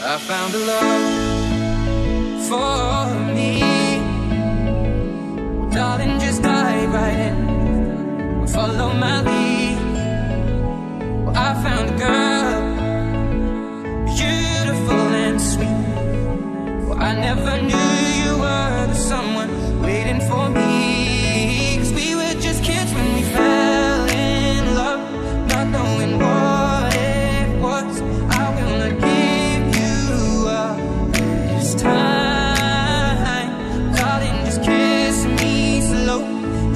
I found a love for me. Darling, just dive right in, follow my lead. Well, I found a girl, beautiful and sweet. Well, I never knew you were the someone waiting for me. 'Cause we were just kids when we fell in love, not knowing what it was. I will not give you up this time. Darling, just kiss me slow.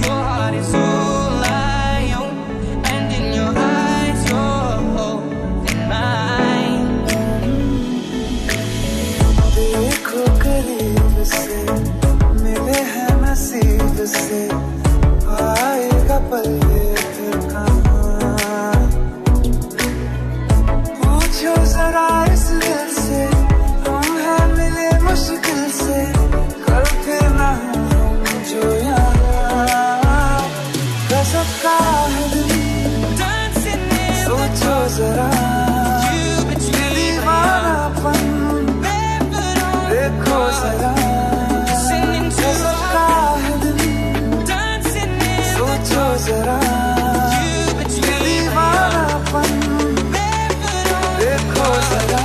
Your heart is all I own, and in your eyes you're holding mine. देखो करीब से मिले हैं नसीब से, आएगा पल ये फिर कहाँ। पूछो जरा इस दिल से, हम हैं मिले मुश्किल से, कल फिर ना हम जो यहाँ। गजब का है दिन, सोचो जरा दीवानापन, देखो जरा गजब का है दिन, सोचो जरा दीवानापन, देखो जरा।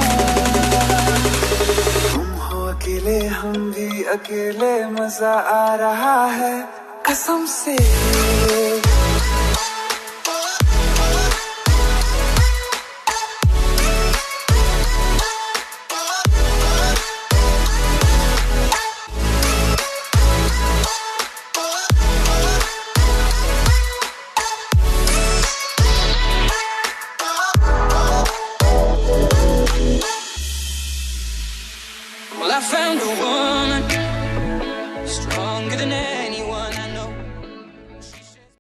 तुम हो अकेले हम भी अकेले, मजा आ रहा है कसम से। Well, I found a woman stronger than ever.